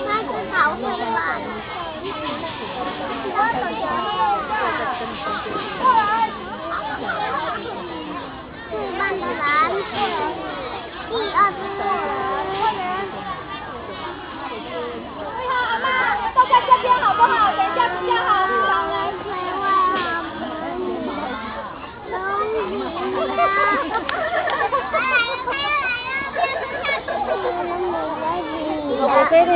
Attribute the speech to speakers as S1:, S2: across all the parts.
S1: 那是好吃吧？是慢的蓝，第二只。阿妈，坐在这边好不好？等一下比较好。我这里。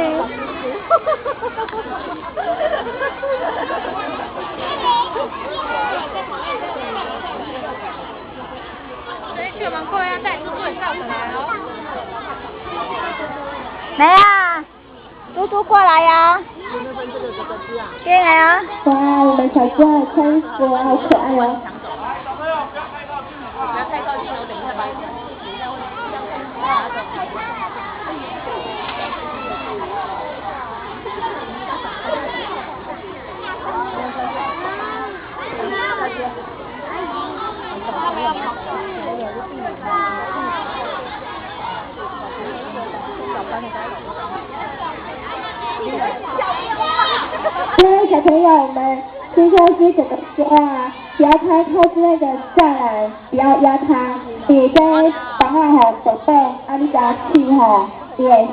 S1: 所以去门口要带猪猪也上来哦。来呀，猪猪过来呀！进来啊！
S2: 哇，我们小猪好穿衣服，好可爱哦。
S1: 不要太靠近哦，等一下把你拿走。
S2: 各位小朋友们，听说是怎么说啊？只要他靠近那个栅栏，不要压他，你跟绑好手背，啊，你给他气吼，对。